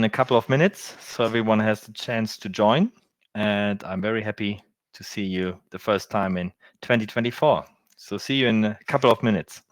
in a couple of minutes, so everyone has the chance to join. And I'm very happy to see you the first time in 2024. So see you in a couple of minutes.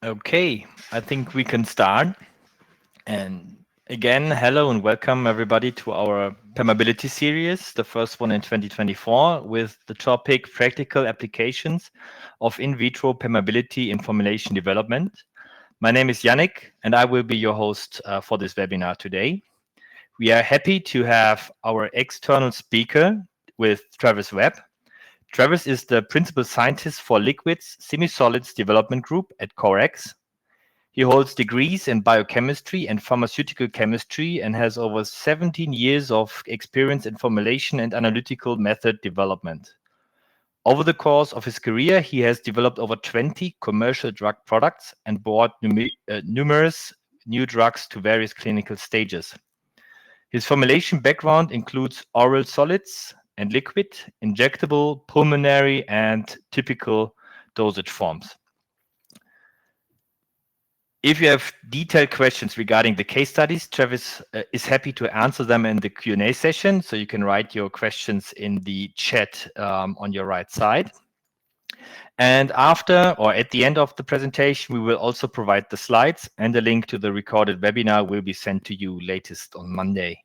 Okay, I think we can start. And again, hello and welcome everybody to our Permeability series, the first one in 2024, with the topic Practical Applications of In Vitro Permeability in Formulation Development. My name is Yannick, and I will be your host for this webinar today. We are happy to have our external speaker with Travis Webb. Travis is the principal scientist for Liquids Semisolids Development Group at CoreX. He holds degrees in biochemistry and pharmaceutical chemistry and has over 17 years of experience in formulation and analytical method development. Over the course of his career, he has developed over 20 commercial drug products and brought numerous new drugs to various clinical stages. His formulation background includes oral solids and liquid, injectable, pulmonary, and typical dosage forms. If you have detailed questions regarding the case studies, Travis is happy to answer them in the Q&A session, so you can write your questions in the chat on your right side. And after or at the end of the presentation, we will also provide the slides, and a link to the recorded webinar will be sent to you latest on Monday.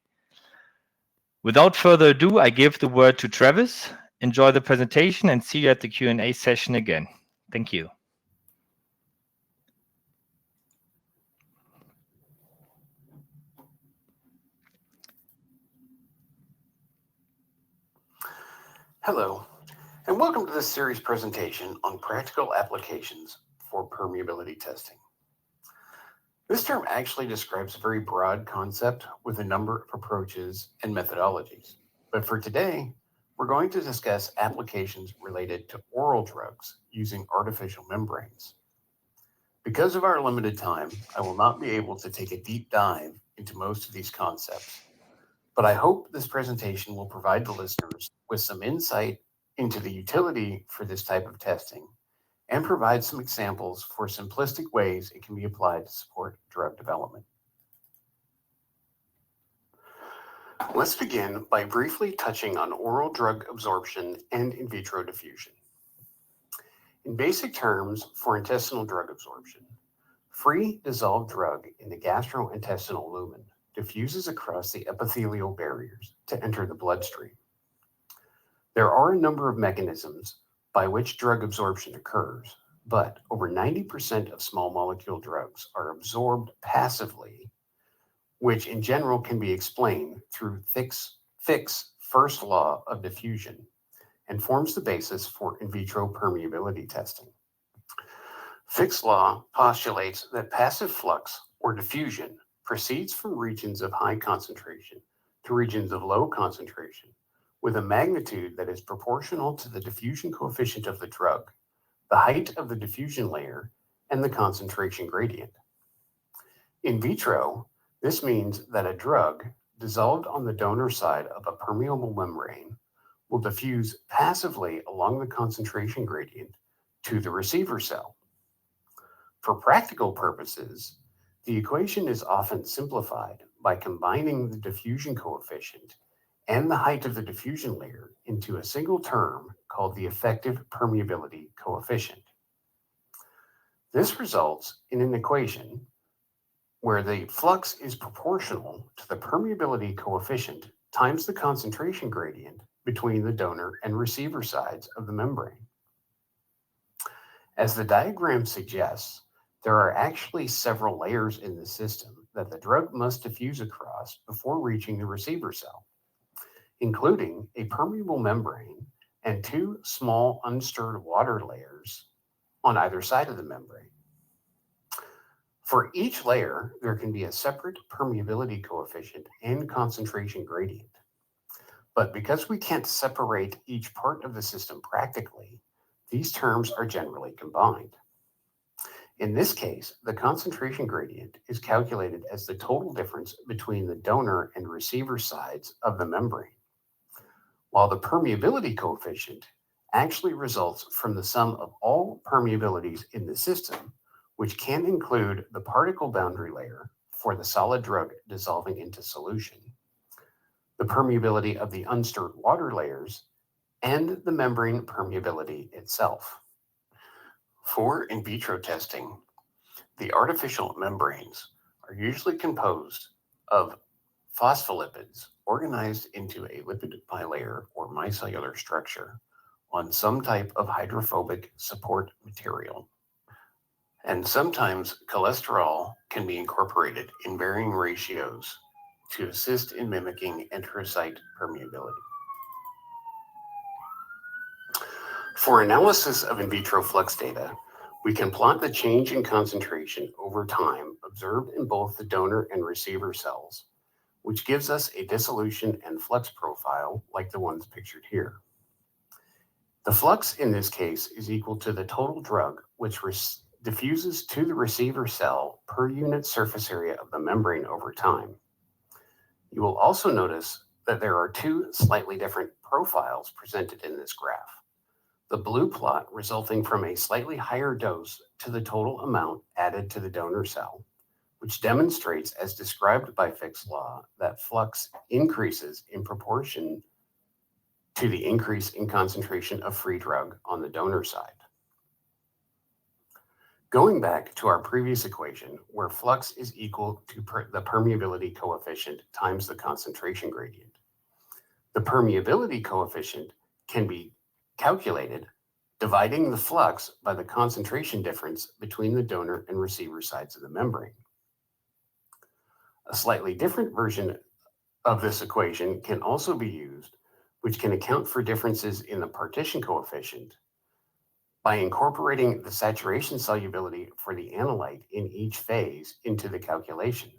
Without further ado, I give the word to Travis. Enjoy the presentation and see you at the Q&A session again. Thank you. Hello, and welcome to this series presentation on practical applications for permeability testing. This term actually describes a very broad concept with a number of approaches and methodologies. But for today, we're going to discuss applications related to oral drugs using artificial membranes. Because of our limited time, I will not be able to take a deep dive into most of these concepts. But I hope this presentation will provide the listeners with some insight into the utility for this type of testing and provide some examples for simplistic ways it can be applied to support drug development. Let's begin by briefly touching on oral drug absorption and in vitro diffusion. In basic terms, for intestinal drug absorption, free dissolved drug in the gastrointestinal lumen diffuses across the epithelial barriers to enter the bloodstream. There are a number of mechanisms by which drug absorption occurs, but over 90% of small molecule drugs are absorbed passively, which in general can be explained through Fick's first law of diffusion and forms the basis for in vitro permeability testing. Fick's law postulates that passive flux or diffusion proceeds from regions of high concentration to regions of low concentration with a magnitude that is proportional to the diffusion coefficient of the drug, the height of the diffusion layer, and the concentration gradient. In vitro, this means that a drug dissolved on the donor side of a permeable membrane will diffuse passively along the concentration gradient to the receiver cell. For practical purposes, the equation is often simplified by combining the diffusion coefficient and the height of the diffusion layer into a single term called the effective permeability coefficient. This results in an equation where the flux is proportional to the permeability coefficient times the concentration gradient between the donor and receiver sides of the membrane. As the diagram suggests, there are actually several layers in the system that the drug must diffuse across before reaching the receiver cell, including a permeable membrane and two small unstirred water layers on either side of the membrane. For each layer, there can be a separate permeability coefficient and concentration gradient. But because we can't separate each part of the system practically, these terms are generally combined. In this case, the concentration gradient is calculated as the total difference between the donor and receiver sides of the membrane, while the permeability coefficient actually results from the sum of all permeabilities in the system, which can include the particle boundary layer for the solid drug dissolving into solution, the permeability of the unstirred water layers, and the membrane permeability itself. For in vitro testing, the artificial membranes are usually composed of phospholipids organized into a lipid bilayer or micellar structure on some type of hydrophobic support material. And sometimes cholesterol can be incorporated in varying ratios to assist in mimicking enterocyte permeability. For analysis of in vitro flux data, we can plot the change in concentration over time observed in both the donor and receiver cells, which gives us a dissolution and flux profile like the ones pictured here. The flux in this case is equal to the total drug which diffuses to the receiver cell per unit surface area of the membrane over time. You will also notice that there are two slightly different profiles presented in this graph. The blue plot resulting from a slightly higher dose to the total amount added to the donor cell, which demonstrates, as described by Fick's law, that flux increases in proportion to the increase in concentration of free drug on the donor side. Going back to our previous equation, where flux is equal to the permeability coefficient times the concentration gradient, the permeability coefficient can be calculated dividing the flux by the concentration difference between the donor and receiver sides of the membrane. A slightly different version of this equation can also be used, which can account for differences in the partition coefficient by incorporating the saturation solubility for the analyte in each phase into the calculation.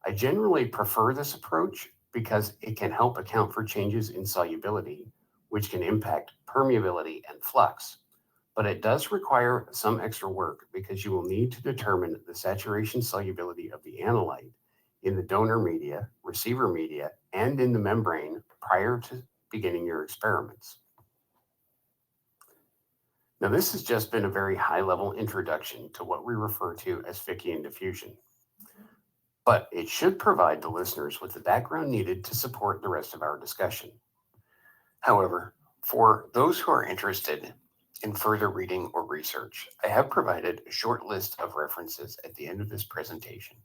I generally prefer this approach because it can help account for changes in solubility, which can impact permeability and flux, but it does require some extra work because you will need to determine the saturation solubility of the analyte in the donor media, receiver media, and in the membrane prior to beginning your experiments. Now, this has just been a very high-level introduction to what we refer to as Fickian diffusion, but it should provide the listeners with the background needed to support the rest of our discussion. However, for those who are interested in further reading or research, I have provided a short list of references at the end of this presentation,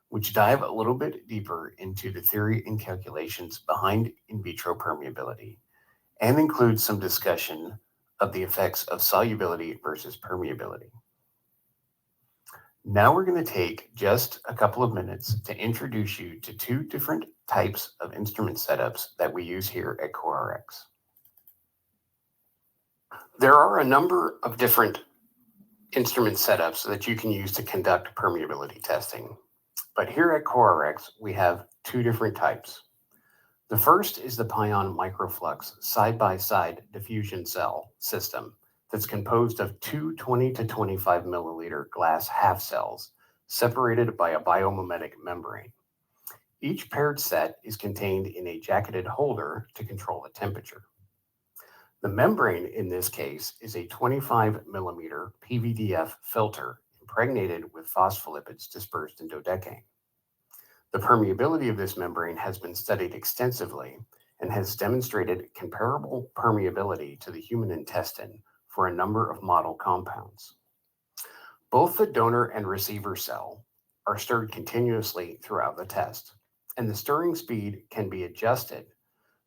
which dive a little bit deeper into the theory and calculations behind in vitro permeability and include some discussion of the effects of solubility versus permeability. Now we're going to take just a couple of minutes to introduce you to two different types of instrument setups that we use here at CoreRx. There are a number of different instrument setups that you can use to conduct permeability testing, but here at CoreRx we have two different types. The first is the Pion µFlux side-by-side diffusion cell system that's composed of two 20 to 25 milliliter glass half cells separated by a biomimetic membrane. Each paired set is contained in a jacketed holder to control the temperature. The membrane in this case is a 25 millimeter PVDF filter impregnated with phospholipids dispersed in dodecane. The permeability of this membrane has been studied extensively and has demonstrated comparable permeability to the human intestine for a number of model compounds. Both the donor and receiver cell are stirred continuously throughout the test, and the stirring speed can be adjusted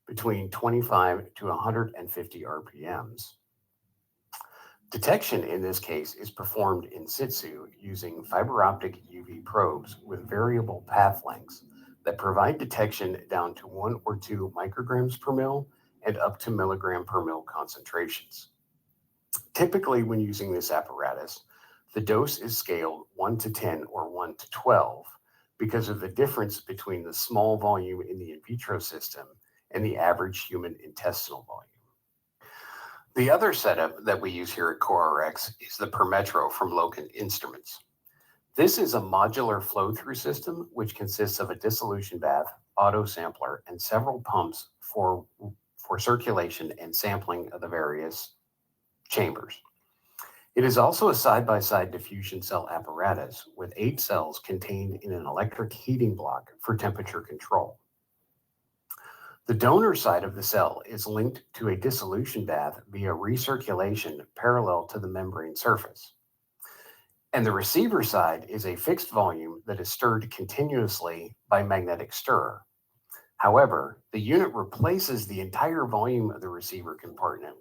between 25 to 150 RPMs. Detection in this case is performed in situ using fiber optic UV probes with variable path lengths that provide detection down to 1 or 2 micrograms per mil and up to milligram per mil concentrations. Typically, when using this apparatus, the dose is scaled 1 to 10 or 1 to 12 because of the difference between the small volume in the in vitro system and the average human intestinal volume. The other setup that we use here at CoreRx is the Permetro from Logan Instruments. This is a modular flow-through system which consists of a dissolution bath, auto sampler, and several pumps for circulation and sampling of the various chambers. It is also a side-by-side diffusion cell apparatus with 8 cells contained in an electric heating block for temperature control. The donor side of the cell is linked to a dissolution bath via recirculation parallel to the membrane surface. And the receiver side is a fixed volume that is stirred continuously by magnetic stirrer. However, the unit replaces the entire volume of the receiver compartment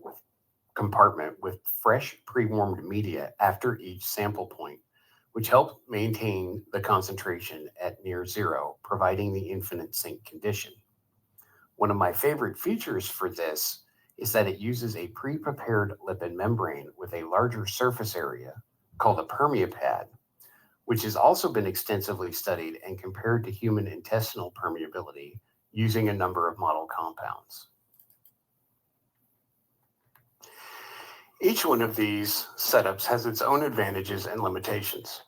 with fresh pre-warmed media after each sample point, which helps maintain the concentration at near zero, providing the infinite sink condition. One of my favorite features for this is that it uses a pre-prepared lipid membrane with a larger surface area called a PermeaPad, which has also been extensively studied and compared to human intestinal permeability using a number of model compounds. Each one of these setups has its own advantages and limitations.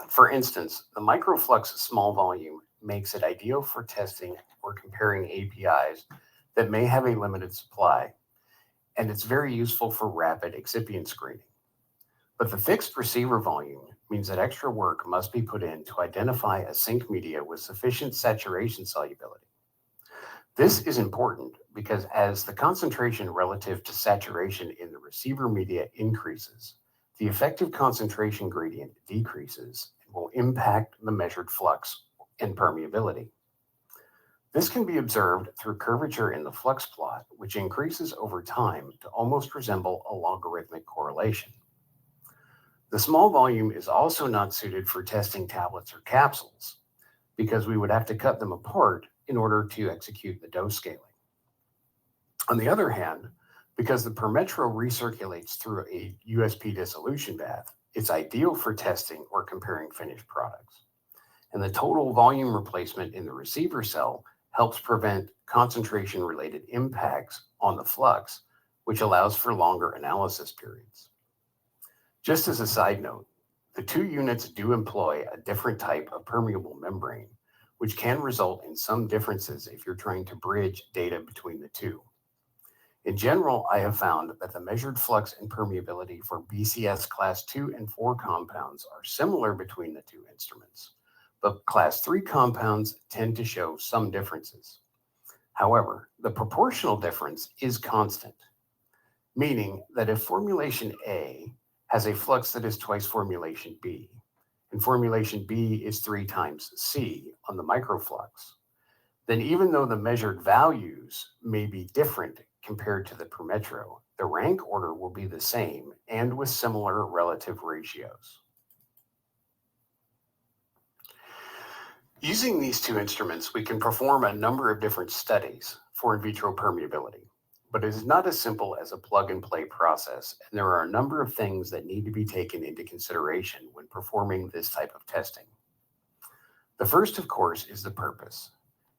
For instance, the µFlux small volume makes it ideal for testing or comparing APIs that may have a limited supply, and it's very useful for rapid excipient screening. But the fixed receiver volume means that extra work must be put in to identify a sink media with sufficient saturation solubility. This is important because as the concentration relative to saturation in the receiver media increases, the effective concentration gradient decreases and will impact the measured flux and permeability. This can be observed through curvature in the flux plot, which increases over time to almost resemble a logarithmic correlation. The small volume is also not suited for testing tablets or capsules because we would have to cut them apart in order to execute the dose scaling. On the other hand, because the Permetro recirculates through a USP dissolution bath, it's ideal for testing or comparing finished products. And the total volume replacement in the receiver cell helps prevent concentration-related impacts on the flux, which allows for longer analysis periods. Just as a side note, the two units do employ a different type of permeable membrane, which can result in some differences if you're trying to bridge data between the two. In general, I have found that the measured flux and permeability for BCS class 2 and 4 compounds are similar between the two instruments, but class 3 compounds tend to show some differences. However, the proportional difference is constant, meaning that if formulation A has a flux that is twice formulation B, and formulation B is 3 times C on the µFlux, then even though the measured values may be different compared to the Permetro, the rank order will be the same and with similar relative ratios. Using these two instruments, we can perform a number of different studies for in vitro permeability, but it is not as simple as a plug-and-play process, and there are a number of things that need to be taken into consideration when performing this type of testing. The first, of course, is the purpose.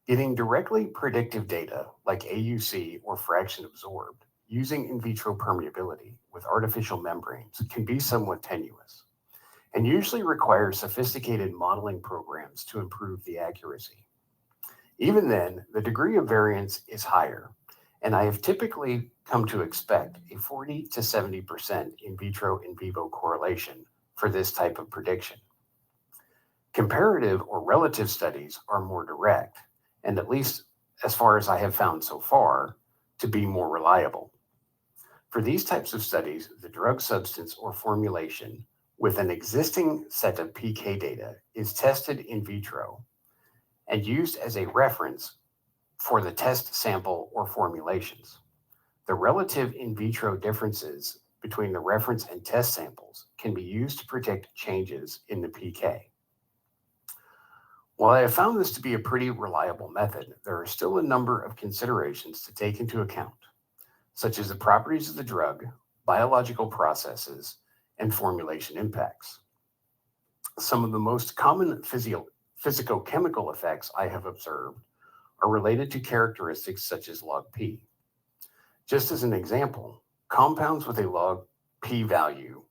Getting directly predictive data like AUC or fraction absorbed using in vitro permeability with artificial membranes can be somewhat tenuous and usually requires sophisticated modeling programs to improve the accuracy. Even then, the degree of variance is higher, and I have typically come to expect a 40 to 70% in vitro in vivo correlation for this type of prediction. Comparative or relative studies are more direct, and at least as far as I have found so far, to be more reliable. For these types of studies, the drug substance or formulation with an existing set of PK data is tested in vitro and used as a reference for the test sample or formulations. The relative in vitro differences between the reference and test samples can be used to predict changes in the PK. While I have found this to be a pretty reliable method, there are still a number of considerations to take into account, such as the properties of the drug, biological processes, and formulation impacts. Some of the most common physicochemical effects I have observed are related to characteristics such as log P. Just as an example, compounds with a log P value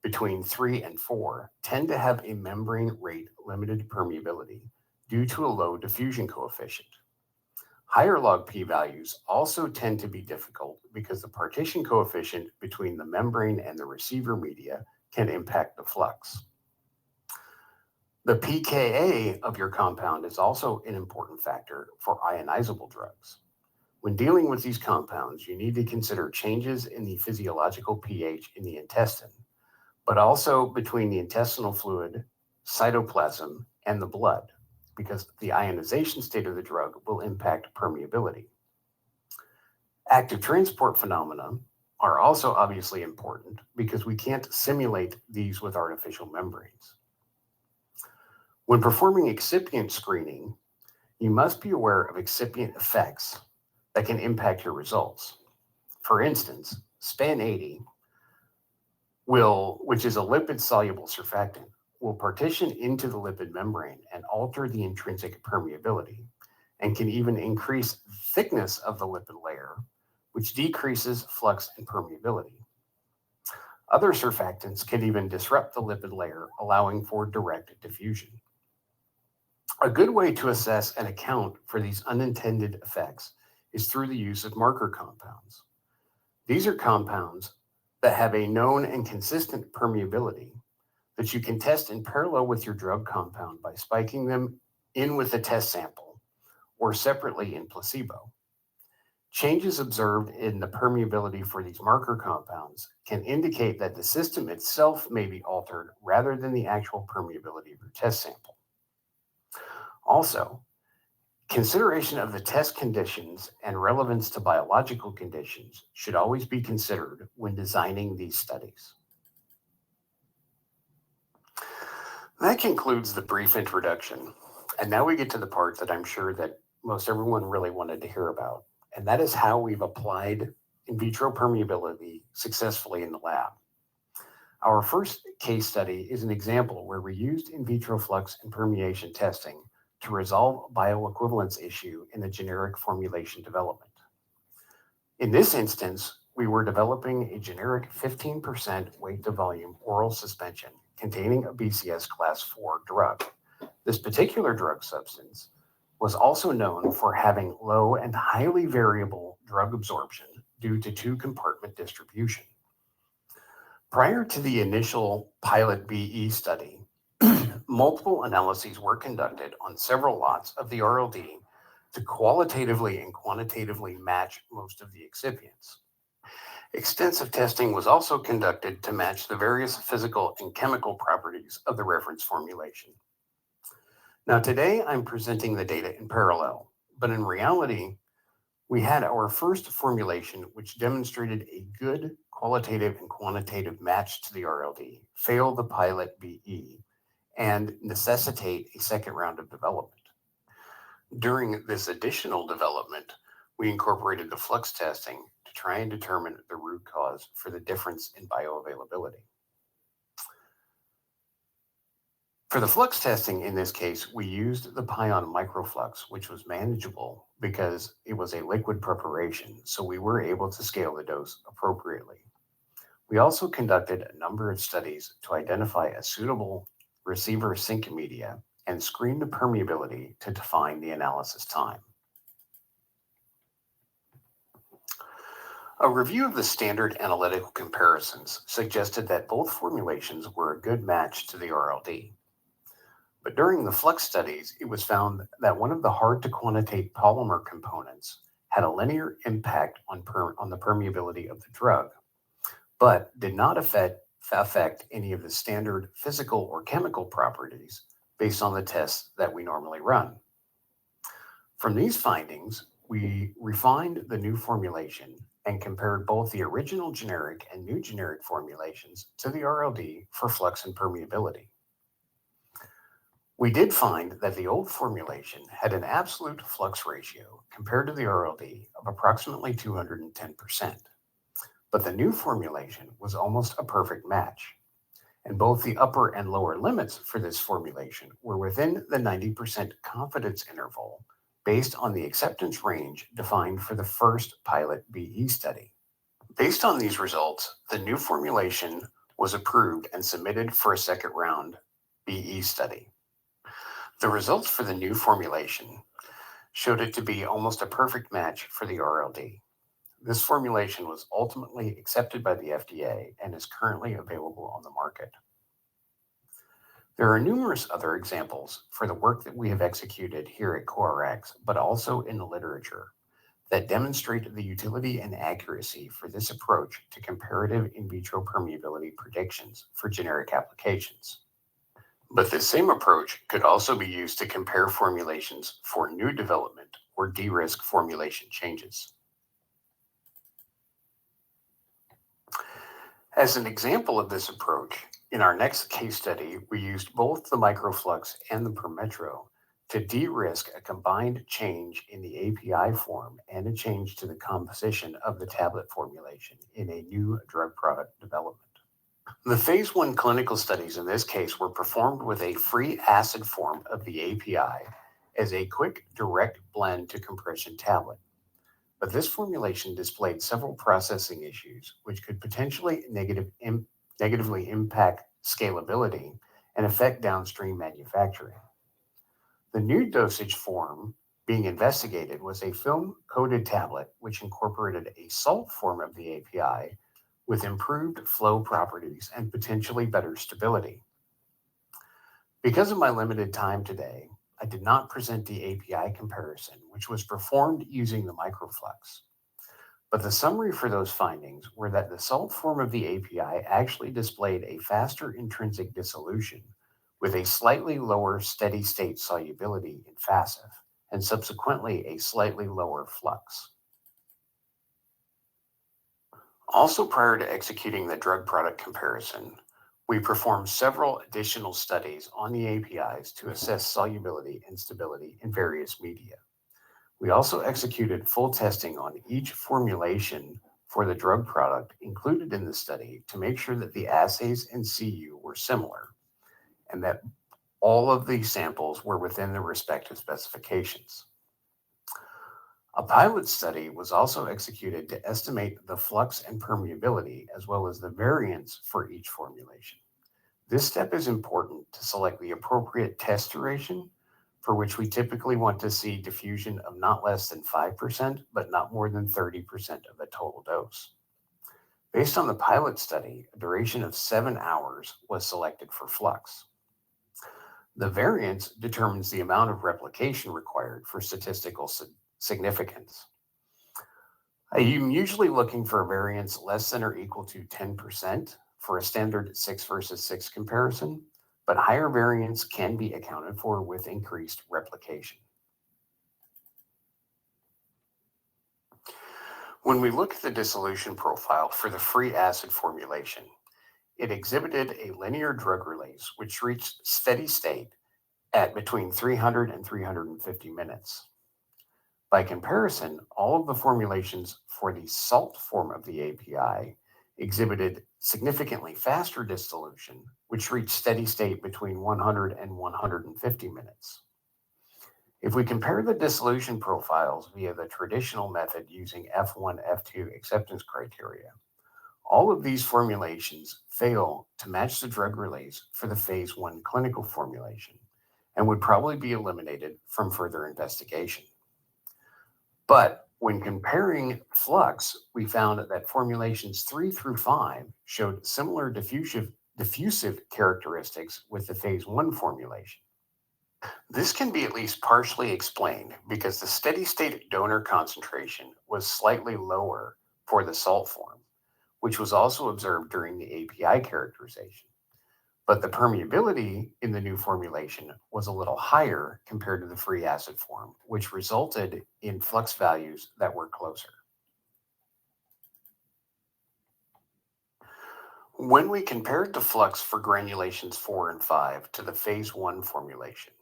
between 3 and 4 tend to have a membrane rate limited permeability due to a low diffusion coefficient. Higher log P values also tend to be difficult because the partition coefficient between the membrane and the receiver media can impact the flux. The pKa of your compound is also an important factor for ionizable drugs. When dealing with these compounds, you need to consider changes in the physiological pH in the intestine, but also between the intestinal fluid, cytoplasm, and the blood, because the ionization state of the drug will impact permeability. Active transport phenomena are also obviously important because we can't simulate these with artificial membranes. When performing excipient screening, you must be aware of excipient effects that can impact your results. For instance, SPAN80 which is a lipid-soluble surfactant, will partition into the lipid membrane and alter the intrinsic permeability, and can even increase thickness of the lipid layer, which decreases flux and permeability. Other surfactants can even disrupt the lipid layer, allowing for direct diffusion. A good way to assess and account for these unintended effects is through the use of marker compounds. These are compounds that have a known and consistent permeability that you can test in parallel with your drug compound by spiking them in with a test sample or separately in placebo. Changes observed in the permeability for these marker compounds can indicate that the system itself may be altered rather than the actual permeability of your test sample. Also, consideration of the test conditions and relevance to biological conditions should always be considered when designing these studies. That concludes the brief introduction, and now we get to the part that I'm sure that most everyone really wanted to hear about, and that is how we've applied in vitro permeability successfully in the lab. Our first case study is an example where we used in vitro flux and permeation testing to resolve a bioequivalence issue in the generic formulation development. In this instance, we were developing a generic 15% weight to volume oral suspension containing a BCS class 4 drug. This particular drug substance was also known for having low and highly variable drug absorption due to 2-compartment distribution. Prior to the initial pilot BE study, multiple analyses were conducted on several lots of the RLD to qualitatively and quantitatively match most of the excipients. Extensive testing was also conducted to match the various physical and chemical properties of the reference formulation. Now today I'm presenting the data in parallel, but in reality, we had our first formulation which demonstrated a good qualitative and quantitative match to the RLD, fail the pilot BE, and necessitate a second round of development. During this additional development, we incorporated the flux testing to try and determine the root cause for the difference in bioavailability. For the flux testing in this case, we used the pion µFlux, which was manageable because it was a liquid preparation, so we were able to scale the dose appropriately. We also conducted a number of studies to identify a suitable receiver sink media and screen the permeability to define the analysis time. A review of the standard analytical comparisons suggested that both formulations were a good match to the RLD. But during the flux studies, it was found that one of the hard-to-quantitate polymer components had a linear impact on the permeability of the drug, but did not affect any of the standard physical or chemical properties based on the tests that we normally run. From these findings, we refined the new formulation and compared both the original generic and new generic formulations to the RLD for flux and permeability. We did find that the old formulation had an absolute flux ratio compared to the RLD of approximately 210%, but the new formulation was almost a perfect match, and both the upper and lower limits for this formulation were within the 90% confidence interval based on the acceptance range defined for the first pilot BE study. Based on these results, the new formulation was approved and submitted for a second round BE study. The results for the new formulation showed it to be almost a perfect match for the RLD. This formulation was ultimately accepted by the FDA and is currently available on the market. There are numerous other examples for the work that we have executed here at CoreX, but also in the literature, that demonstrate the utility and accuracy for this approach to comparative in vitro permeability predictions for generic applications. But this same approach could also be used to compare formulations for new development or de-risk formulation changes. As an example of this approach, in our next case study, we used both the µFlux and the Permetro to de-risk a combined change in the API form and a change to the composition of the tablet formulation in a new drug product development. The phase 1 clinical studies in this case were performed with a free acid form of the API as a quick direct blend to compression tablet. But this formulation displayed several processing issues which could potentially negatively impact scalability, and affect downstream manufacturing. The new dosage form being investigated was a film-coated tablet which incorporated a salt form of the API with improved flow properties and potentially better stability. Because of my limited time today, I did not present the API comparison, which was performed using the µFlux. But the summary for those findings were that the salt form of the API actually displayed a faster intrinsic dissolution with a slightly lower steady-state solubility in FASF, and subsequently a slightly lower flux. Also, prior to executing the drug product comparison, we performed several additional studies on the APIs to assess solubility and stability in various media. We also executed full testing on each formulation for the drug product included in the study to make sure that the assays and CU were similar and that all of these samples were within their respective specifications. A pilot study was also executed to estimate the flux and permeability as well as the variance for each formulation. This step is important to select the appropriate test duration, for which we typically want to see diffusion of not less than 5%, but not more than 30% of the total dose. Based on the pilot study, a duration of 7 hours was selected for flux. The variance determines the amount of replication required for statistical significance. I am usually looking for a variance less than or equal to 10% for a standard 6 versus 6 comparison, but higher variance can be accounted for with increased replication. When we look at the dissolution profile for the free acid formulation, it exhibited a linear drug release which reached steady state at between 300 and 350 minutes. By comparison, all of the formulations for the salt form of the API exhibited significantly faster dissolution, which reached steady state between 100 and 150 minutes. If we compare the dissolution profiles via the traditional method using F1, F2 acceptance criteria, all of these formulations fail to match the drug release for the phase 1 clinical formulation and would probably be eliminated from further investigation. But when comparing flux, we found that formulations 3 through 5 showed similar diffusive characteristics with the phase 1 formulation. This can be at least partially explained because the steady-state donor concentration was slightly lower for the salt form, which was also observed during the API characterization. But the permeability in the new formulation was a little higher compared to the free acid form, which resulted in flux values that were closer. When we compared the flux for granulations 4 and 5 to the phase 1 formulation,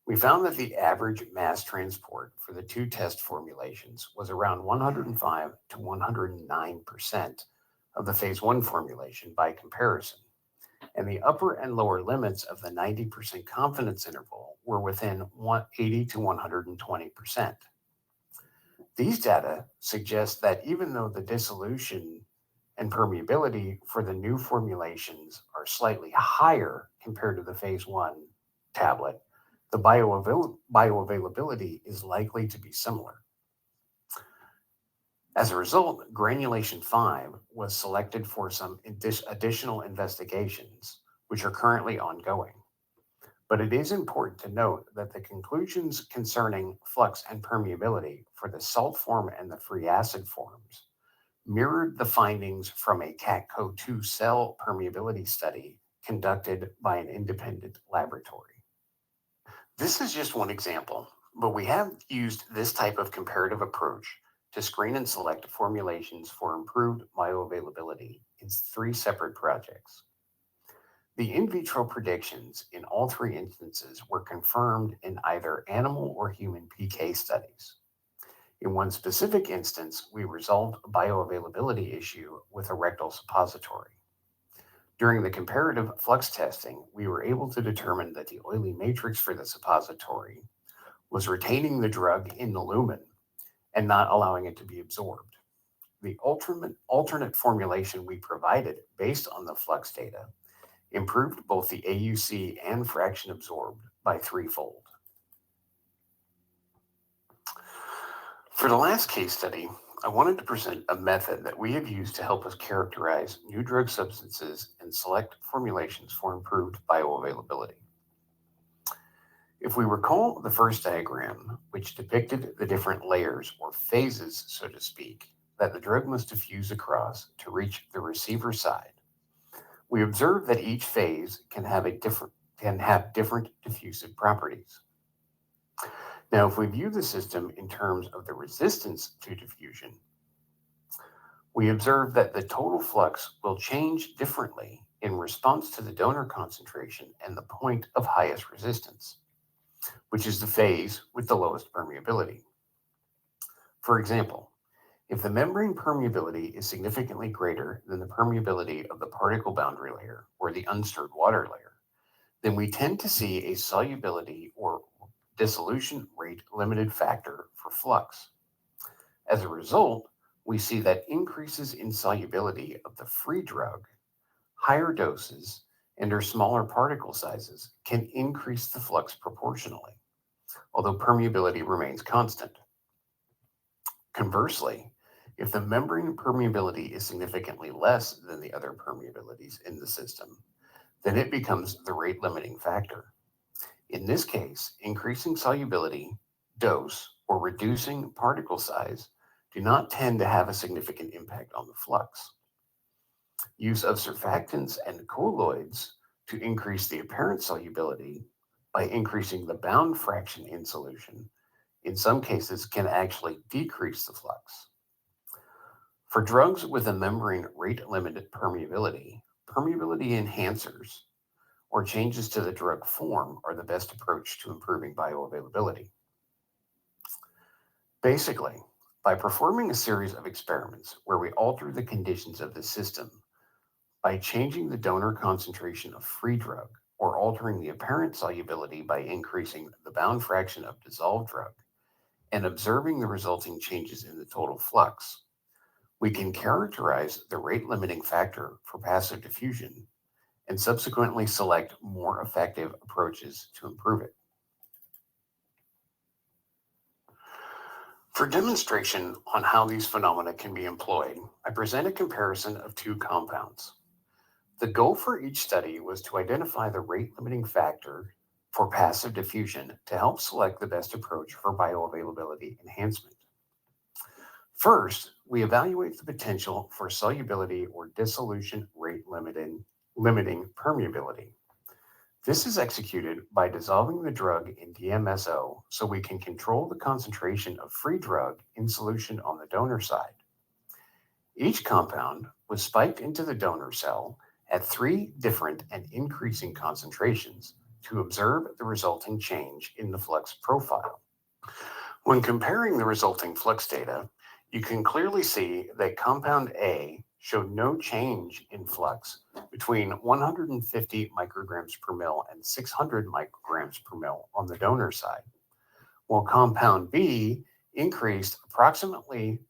we found that the average mass transport for the 2 test formulations was around 105 to 109% of the phase 1 formulation by comparison, and the upper and lower limits of the 90% confidence interval were within 80 to 120%. These data suggest that even though the dissolution and permeability for the new formulations are slightly higher compared to the phase 1 tablet, the bioavailability is likely to be similar. As a result, granulation 5 was selected for some additional investigations, which are currently ongoing. But it is important to note that the conclusions concerning flux and permeability for the salt form and the free acid forms mirrored the findings from a CATCO2 cell permeability study conducted by an independent laboratory. This is just one example, but we have used this type of comparative approach to screen and select formulations for improved bioavailability in 3 separate projects. The in vitro predictions in all 3 instances were confirmed in either animal or human PK studies. In one specific instance, we resolved a bioavailability issue with a rectal suppository. During the comparative flux testing, we were able to determine that the oily matrix for the suppository was retaining the drug in the lumen and not allowing it to be absorbed. the alternate formulation we provided based on the flux data improved both the AUC and fraction absorbed by threefold. For the last case study, I wanted to present a method that we have used to help us characterize new drug substances and select formulations for improved bioavailability. If we recall the first diagram, which depicted the different layers or phases, so to speak, that the drug must diffuse across to reach the receiver side, we observe that each phase can have different diffusive properties. Now, if we view the system in terms of the resistance to diffusion, we observe that the total flux will change differently in response to the donor concentration and the point of highest resistance, which is the phase with the lowest permeability. For example, if the membrane permeability is significantly greater than the permeability of the particle boundary layer or the unstirred water layer, then we tend to see a solubility or dissolution rate limited factor for flux. As a result, we see that increases in solubility of the free drug, higher doses, and/or smaller particle sizes can increase the flux proportionally, although permeability remains constant. Conversely, if the membrane permeability is significantly less than the other permeabilities in the system, then it becomes the rate limiting factor. In this case, increasing solubility, dose, or reducing particle size do not tend to have a significant impact on the flux. Use of surfactants and colloids to increase the apparent solubility by increasing the bound fraction in solution, in some cases can actually decrease the flux. For drugs with a membrane rate-limited permeability, permeability enhancers or changes to the drug form are the best approach to improving bioavailability. Basically, by performing a series of experiments where we alter the conditions of the system by changing the donor concentration of free drug or altering the apparent solubility by increasing the bound fraction of dissolved drug and observing the resulting changes in the total flux, we can characterize the rate-limiting factor for passive diffusion and subsequently select more effective approaches to improve it. For demonstration on how these phenomena can be employed, I present a comparison of two compounds. The goal for each study was to identify the rate-limiting factor for passive diffusion to help select the best approach for bioavailability enhancement. First, we evaluate the potential for solubility or dissolution rate limiting permeability. This is executed by dissolving the drug in DMSO so we can control the concentration of free drug in solution on the donor side. Each compound was spiked into the donor cell at 3 different and increasing concentrations to observe the resulting change in the flux profile. When comparing the resulting flux data, you can clearly see that compound A showed no change in flux between 150 micrograms per mil and 600 micrograms per mil on the donor side, while compound B increased approximately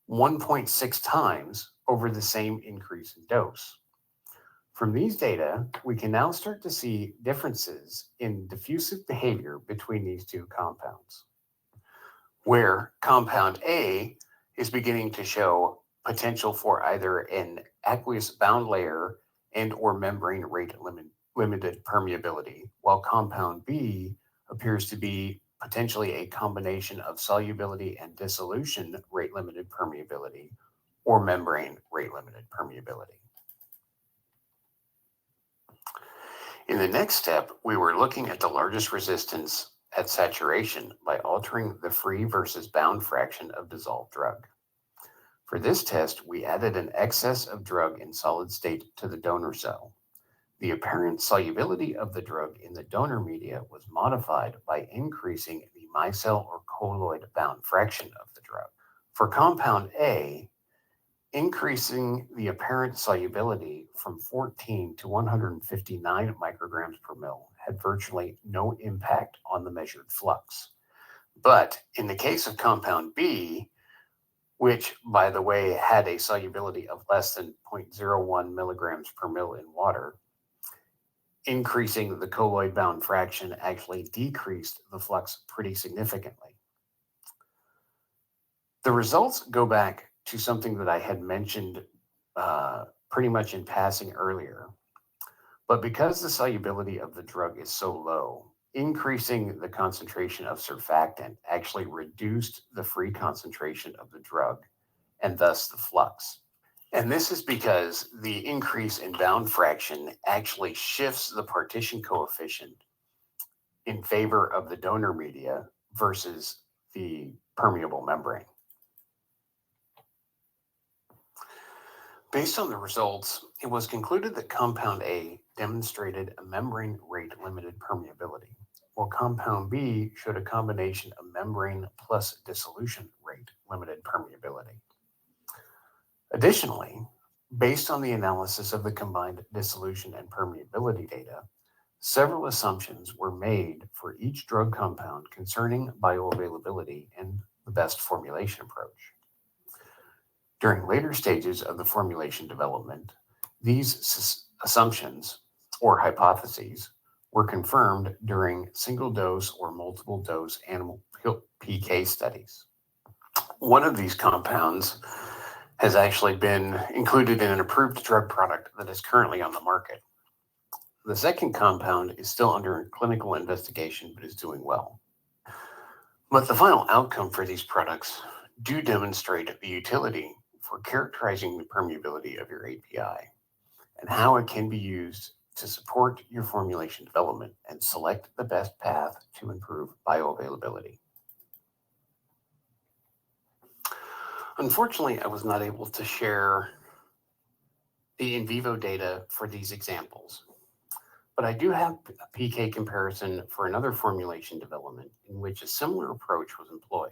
1.6 times over the same increase in dose. From these data, we can now start to see differences in diffusive behavior between these two compounds, where compound A is beginning to show potential for either an aqueous bound layer and or membrane rate limited permeability, while compound B appears to be potentially a combination of solubility and dissolution rate limited permeability or membrane rate limited permeability. In the next step, we were looking at the largest resistance at saturation by altering the free versus bound fraction of dissolved drug. For this test, we added an excess of drug in solid state to the donor cell. The apparent solubility of the drug in the donor media was modified by increasing the micelle or colloid bound fraction of the drug. For compound A, increasing the apparent solubility from 14 to 159 micrograms per mil had virtually no impact on the measured flux. But in the case of compound B, which, by the way, had a solubility of less than 0.01 milligrams per mil in water, increasing the colloid bound fraction actually decreased the flux pretty significantly. The results go back to something that I had mentioned pretty much in passing earlier. But because the solubility of the drug is so low, increasing the concentration of surfactant actually reduced the free concentration of the drug and thus the flux. And this is because the increase in bound fraction actually shifts the partition coefficient in favor of the donor media versus the permeable membrane. Based on the results, it was concluded that compound A demonstrated a membrane rate limited permeability, while compound B showed a combination of membrane plus dissolution rate limited permeability. Additionally, based on the analysis of the combined dissolution and permeability data, several assumptions were made for each drug compound concerning bioavailability and the best formulation approach. During later stages of the formulation development, these assumptions or hypotheses were confirmed during single dose or multiple dose animal PK studies. One of these compounds has actually been included in an approved drug product that is currently on the market. The second compound is still under clinical investigation but is doing well. But the final outcome for these products do demonstrate the utility for characterizing the permeability of your API and how it can be used to support your formulation development and select the best path to improve bioavailability. Unfortunately, I was not able to share the in vivo data for these examples, but I do have a PK comparison for another formulation development in which a similar approach was employed.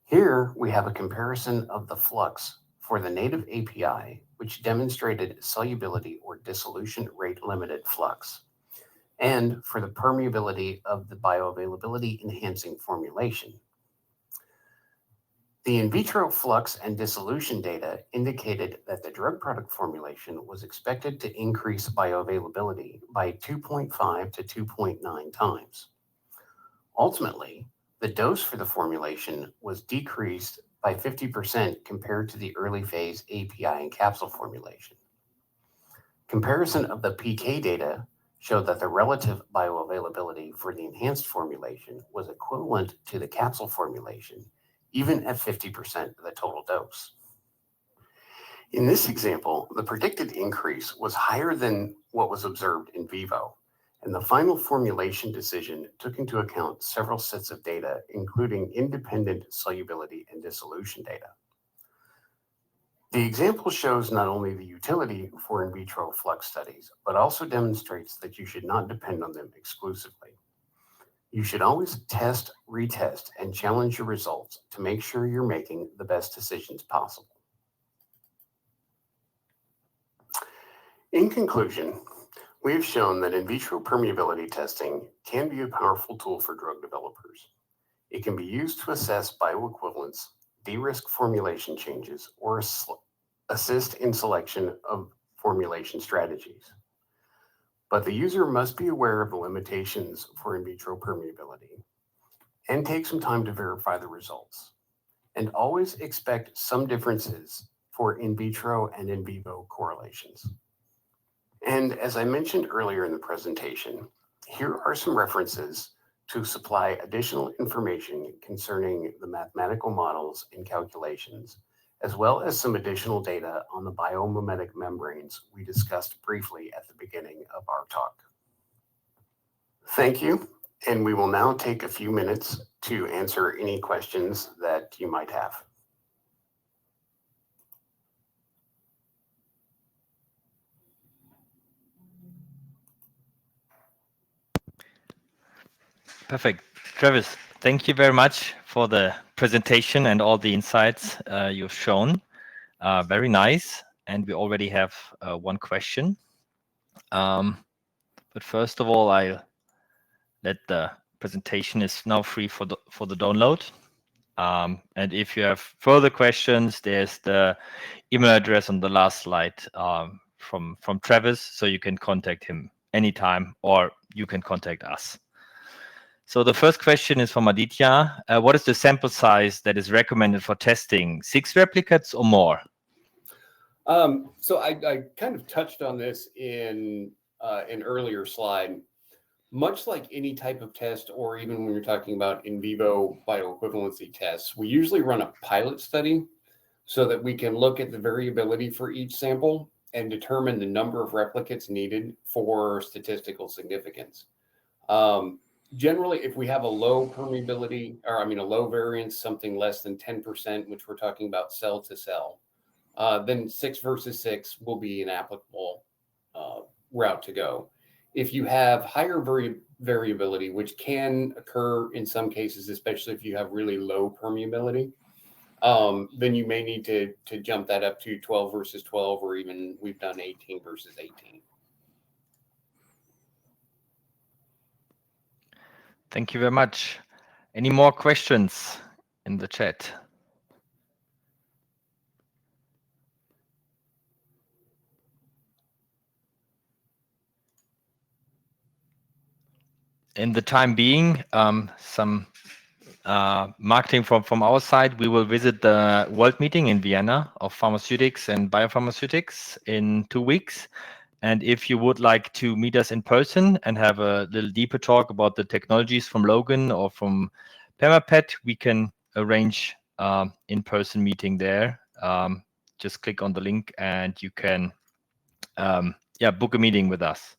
Here we have a comparison of the flux for the native API, which demonstrated solubility or dissolution rate limited flux, and for the permeability of the bioavailability enhancing formulation. The in vitro flux and dissolution data indicated that the drug product formulation was expected to increase bioavailability by 2.5 to 2.9 times. Ultimately, the dose for the formulation was decreased by 50% compared to the early phase API and capsule formulation. Comparison of the PK data showed that the relative bioavailability for the enhanced formulation was equivalent to the capsule formulation, even at 50% of the total dose. In this example, the predicted increase was higher than what was observed in vivo, and the final formulation decision took into account several sets of data, including independent solubility and dissolution data. The example shows not only the utility for in vitro flux studies, but also demonstrates that you should not depend on them exclusively. You should always test, retest, and challenge your results to make sure you're making the best decisions possible. In conclusion, we have shown that in vitro permeability testing can be a powerful tool for drug developers. It can be used to assess bioequivalence, de-risk formulation changes, or assist in selection of formulation strategies. But the user must be aware of the limitations for in vitro permeability and take some time to verify the results. And always expect some differences for in vitro and in vivo correlations. And as I mentioned earlier in the presentation, here are some references to supply additional information concerning the mathematical models and calculations, as well as some additional data on the biomimetic membranes we discussed briefly at the beginning of our talk. Thank you, and we will now take a few minutes to answer any questions that you might have. Perfect. Travis, thank you very much for the presentation and all the insights you've shown. Very nice. And we already have one question. But first of all, I'll let the presentation is now free for the download. And if you have further questions, there's the email address on the last slide from Travis, so you can contact him anytime, or you can contact us. So the first question is from Aditya. What is the sample size that is recommended for testing? 6 replicates or more? So I kind of touched on this in an earlier slide. Much like any type of test, or even when you're talking about in vivo bioequivalency tests, we usually run a pilot study so that we can look at the variability for each sample and determine the number of replicates needed for statistical significance. Generally, if we have a low permeability, or I mean a low variance, something less than 10%, which we're talking about cell to cell, then 6 versus 6 will be an applicable route to go. If you have higher variability, which can occur in some cases, especially if you have really low permeability, then you may need to jump that up to 12 versus 12, or even we've done 18 versus 18. Thank you very much. Any more questions in the chat? In the time being, some marketing from our side, we will visit the World Meeting in Vienna of Pharmaceutics and Biopharmaceutics in 2 weeks. And if you would like to meet us in person and have a little deeper talk about the technologies from Logan or from PermeaPad, we can arrange in-person meeting there. Just click on the link and you can book a meeting with us.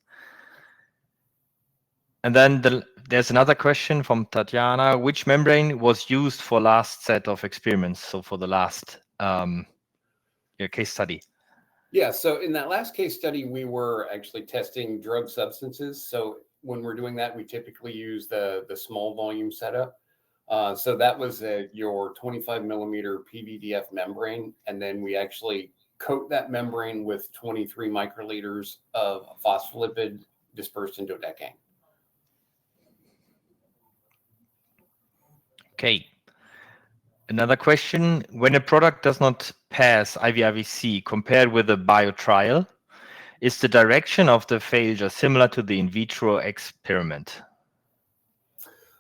And then there's another question from Tatiana. Which membrane was used for last set of experiments? So for the last case study. Yeah, so in that last case study, we were actually testing drug substances. So when we're doing that, we typically use the small volume setup. So that was your 25 millimeter PVDF membrane. And then we actually coat that membrane with 23 microliters of phospholipid dispersed in dodecane. Okay. Another question, when a product does not pass IVIVC compared with a biotrial, is the direction of the failure similar to the in vitro experiment?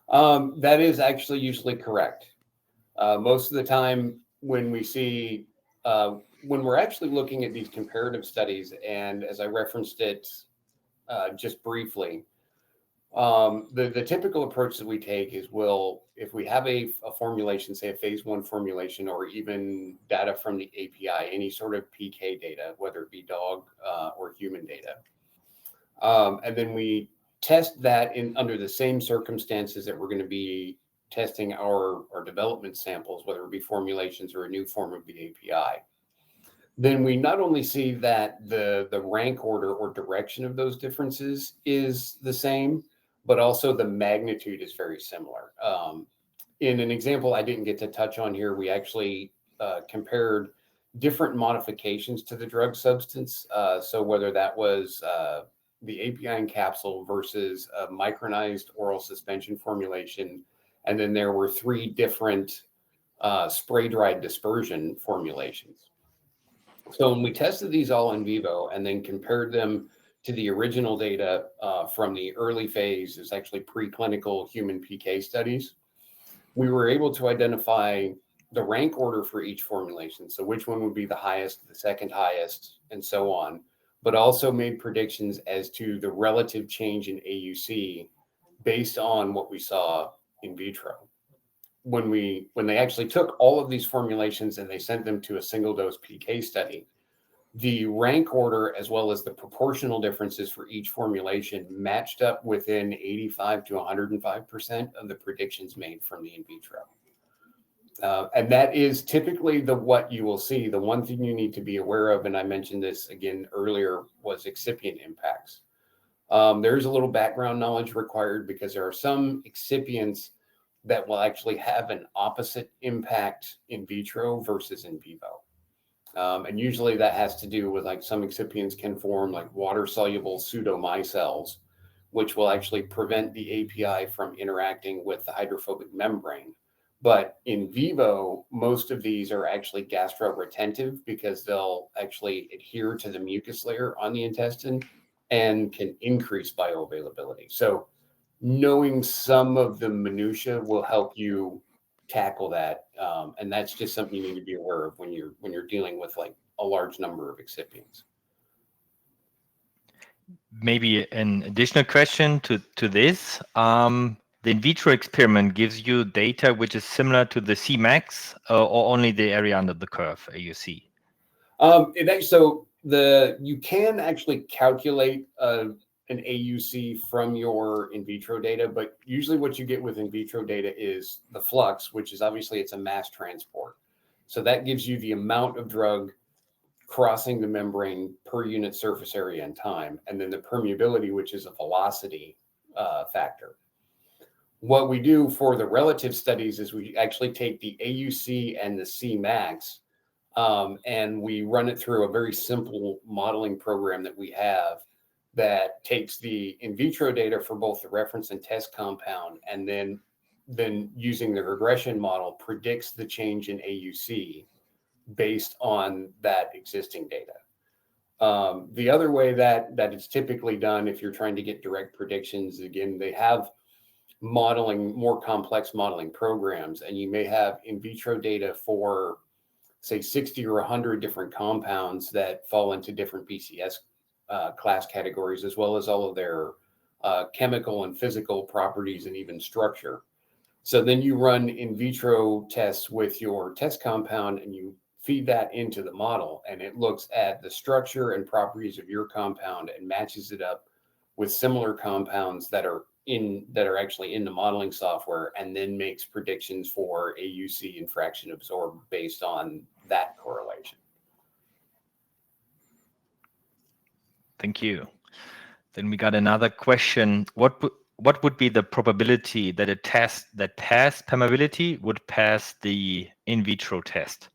That is actually usually correct. Most of the time when we see, when we're actually looking at these comparative studies, and as I referenced it just briefly, the typical approach that we take is if we have a formulation, say a phase 1 formulation, or even data from the API, any sort of PK data, whether it be dog or human data, and then we test that under the same circumstances that we're going to be testing our development samples, whether it be formulations or a new form of the API. Then we not only see that the rank order or direction of those differences is the same, but also the magnitude is very similar. In an example I didn't get to touch on here, we actually compared different modifications to the drug substance. So whether that was the API in capsule versus a micronized oral suspension formulation, and then there were 3 different spray-dried dispersion formulations. So when we tested these all in vivo and then compared them to the original data from the early phase, it's actually preclinical human PK studies, we were able to identify the rank order for each formulation. So which one would be the highest, the second highest, and so on, but also made predictions as to the relative change in AUC based on what we saw in vitro. When they actually took all of these formulations and they sent them to a single dose PK study, the rank order as well as the proportional differences for each formulation matched up within 85 to 105% of the predictions made from the in vitro. And that is typically what you will see. The one thing you need to be aware of, and I mentioned this again earlier, was excipient impacts. There's a little background knowledge required because there are some excipients that will actually have an opposite impact in vitro versus in vivo. And usually that has to do with, like, some excipients can form like water-soluble pseudomicelles, which will actually prevent the API from interacting with the hydrophobic membrane. But in vivo, most of these are actually gastro-retentive because they'll actually adhere to the mucus layer on the intestine and can increase bioavailability. So knowing some of the minutia will help you tackle that, and that's just something you need to be aware of when you're dealing with like a large number of excipients. Maybe an additional question to this. The in vitro experiment gives you data which is similar to the Cmax or only the area under the curve, AUC? You can actually calculate an AUC from your in vitro data, but usually what you get with in vitro data is the flux, which is obviously it's a mass transport. So that gives you the amount of drug crossing the membrane per unit surface area and time, and then the permeability, which is a velocity factor. What we do for the relative studies is we actually take the AUC and the Cmax, and we run it through a very simple modeling program that we have that takes the in vitro data for both the reference and test compound, and then using the regression model predicts the change in AUC based on that existing data. The other way that it's typically done, if you're trying to get direct predictions, again, they have more complex modeling programs, and you may have in vitro data for, say, 60 or 100 different compounds that fall into different BCS class categories, as well as all of their chemical and physical properties and even structure. So then you run in vitro tests with your test compound and you feed that into the model, and it looks at the structure and properties of your compound and matches it up with similar compounds that are actually in the modeling software, and then makes predictions for AUC and fraction absorbed based on that correlation. Thank you. Then we got another question. What would be the probability that a test that passed permeability would pass the in vitro test?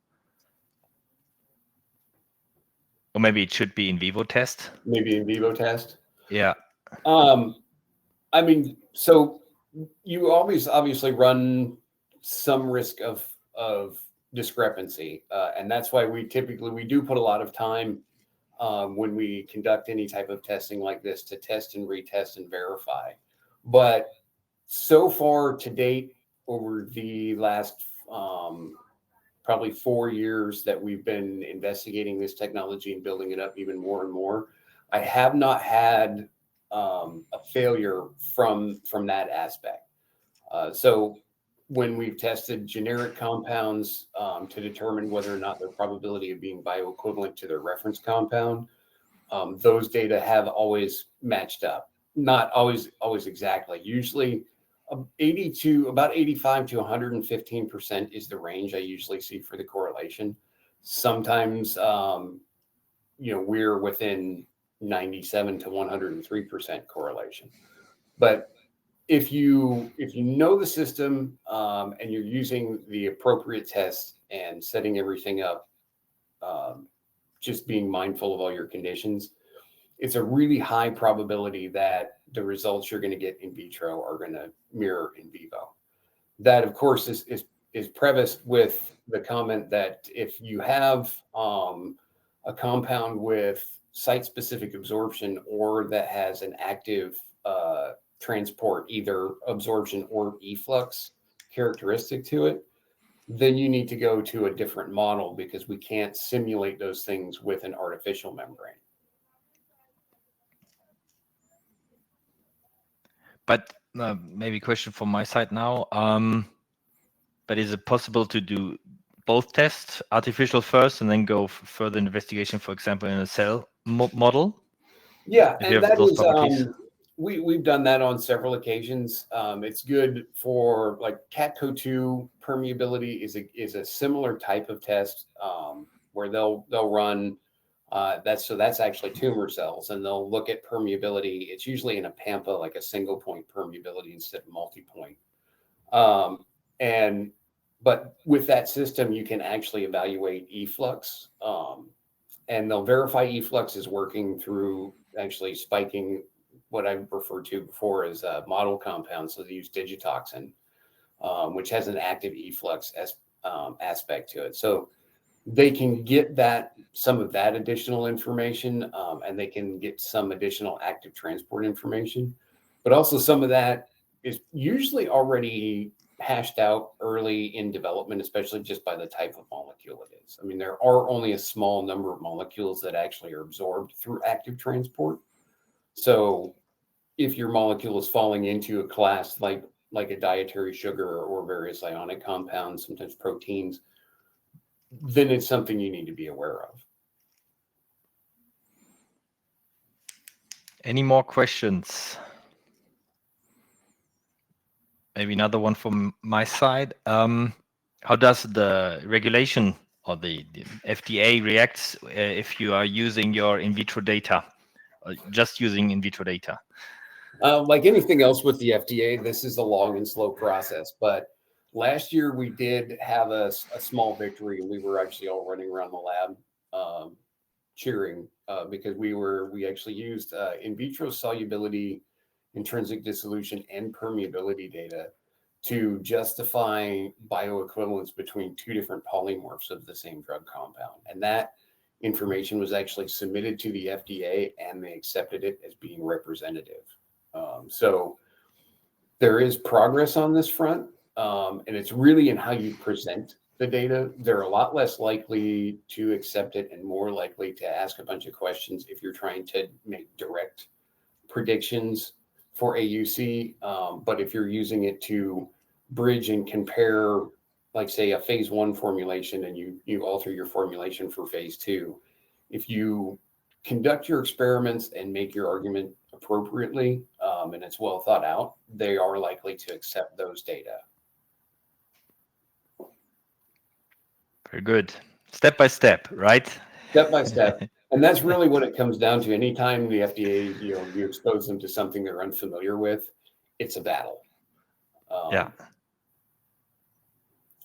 Or maybe it should be in vivo test? Maybe in vivo test? Yeah. I mean, so you always obviously run some risk of discrepancy, and that's why we do put a lot of time when we conduct any type of testing like this to test and retest and verify. But so far to date, over the last probably 4 years that we've been investigating this technology and building it up even more and more, I have not had a failure from that aspect. So when we've tested generic compounds to determine whether or not their probability of being bioequivalent to their reference compound, those data have always matched up. Not always exactly. Usually about 85 to 115% is the range I usually see for the correlation. Sometimes, we're within 97 to 103% correlation. But if you know the system and you're using the appropriate tests and setting everything up, just being mindful of all your conditions, it's a really high probability that the results you're going to get in vitro are going to mirror in vivo. That, of course, is prefaced with the comment that if you have a compound with site-specific absorption or that has an active transport, either absorption or efflux characteristic to it, then you need to go to a different model because we can't simulate those things with an artificial membrane. But maybe a question from my side now. But is it possible to do both tests, artificial first, and then go further investigation, for example, in a cell model? Yeah, and that is we've done that on several occasions. It's good for like CATCO2 permeability is a similar type of test where they'll run that's actually tumor cells, and they'll look at permeability. It's usually in a pampa, like a single point permeability instead of multi-point. But with that system, you can actually evaluate efflux, and they'll verify efflux is working through actually spiking what I referred to before as model compounds. So they use digitoxin. which has an active efflux aspect to it. So they can get some of that additional information, and they can get some additional active transport information. But also some of that is usually already hashed out early in development, especially just by the type of molecule it is. I mean, there are only a small number of molecules that actually are absorbed through active transport. So if your molecule is falling into a class like a dietary sugar or various ionic compounds, sometimes proteins, then it's something you need to be aware of. Any more questions? Maybe another one from my side. How does the regulation or the FDA reacts if you are using your in vitro data, or just using in vitro data? Like anything else with the FDA, this is a long and slow process. But last year we did have a small victory. We were actually all running around the lab cheering because we actually used in vitro solubility, intrinsic dissolution, and permeability data to justify bioequivalence between two different polymorphs of the same drug compound. And that information was actually submitted to the FDA, and they accepted it as being representative. So there is progress on this front, and it's really in how you present the data. They're a lot less likely to accept it and more likely to ask a bunch of questions if you're trying to make direct predictions for AUC. But if you're using it to bridge and compare, like say a phase 1 formulation, and you alter your formulation for phase 2, if you conduct your experiments and make your argument appropriately, and it's well thought out, they are likely to accept those data. Very good. Step by step, right? Step by step. And that's really what it comes down to. Anytime the FDA, you expose them to something they're unfamiliar with, it's a battle. Yeah.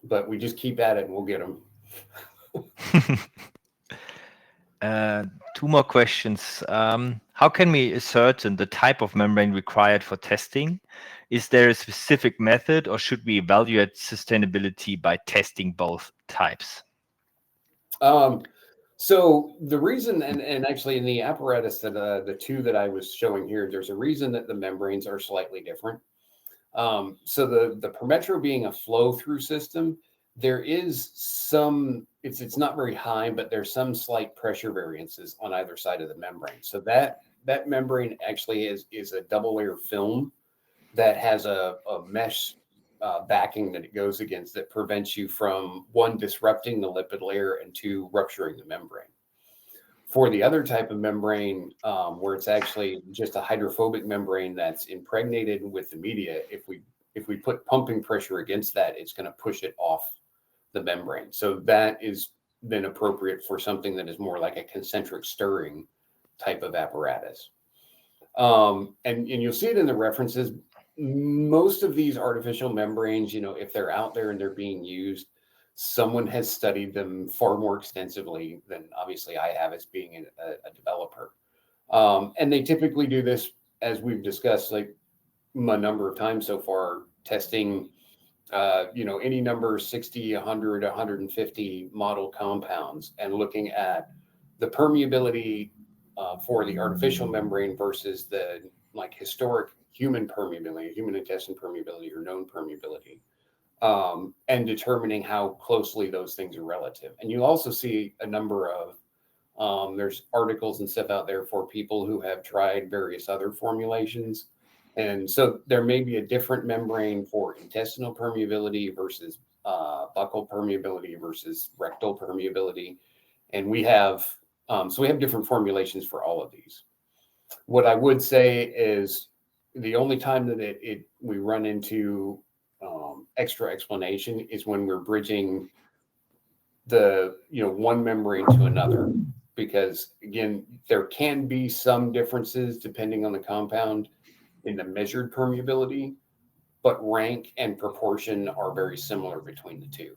But we just keep at it and we'll get them. 2 more questions. How can we ascertain the type of membrane required for testing? Is there a specific method, or should we evaluate sustainability by testing both types? So the reason, and actually in the apparatus that the 2 that I was showing here, there's a reason that the membranes are slightly different. So the Permetro being a flow-through system, there is some, it's not very high, but there's some slight pressure variances on either side of the membrane. So that membrane actually is a double layer film that has a mesh backing that it goes against that prevents you from, 1, disrupting the lipid layer, and 2, rupturing the membrane. For the other type of membrane, where it's actually just a hydrophobic membrane that's impregnated with the media, if we put pumping pressure against that, it's going to push it off the membrane. So that is then appropriate for something that is more like a concentric stirring type of apparatus. And you'll see it in the references. Most of these artificial membranes, if they're out there and they're being used, someone has studied them far more extensively than obviously I have as being a developer. And they typically do this, as we've discussed, like a number of times so far, testing, any number, 60, 100, 150 model compounds, and looking at the permeability for the artificial membrane versus the historic human permeability, human intestine permeability, or known permeability. And determining how closely those things are relative. And you also see a number of, there's articles and stuff out there for people who have tried various other formulations. And so there may be a different membrane for intestinal permeability versus buccal permeability versus rectal permeability. And we have different formulations for all of these. What I would say is the only time that we run into extra explanation is when we're bridging the one membrane to another, because again, there can be some differences depending on the compound in the measured permeability, but rank and proportion are very similar between the 2.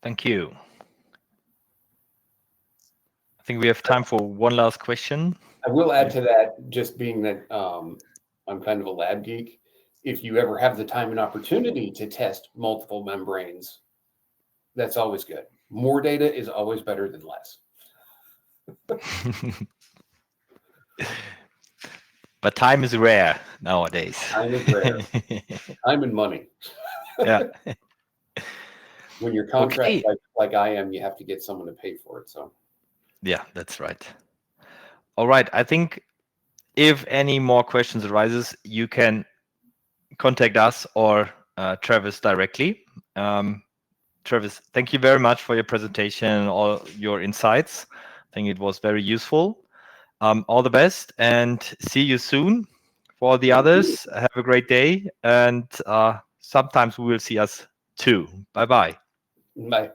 Thank you. I think we have time for one last question. I will add to that, just being that I'm kind of a lab geek. If you ever have the time and opportunity to test multiple membranes, that's always good. More data is always better than less. But time is rare nowadays. Time is rare. Time and money. Yeah. When you're contract Okay. like I am, you have to get someone to pay for it. So Yeah, that's right. All right. I think if any more questions arises, you can contact us or Travis directly. Travis, thank you very much for your presentation and all your insights. I think it was very useful. All the best and see you soon. For all the others, have a great day, and sometimes we will see us too. Bye-bye. bye.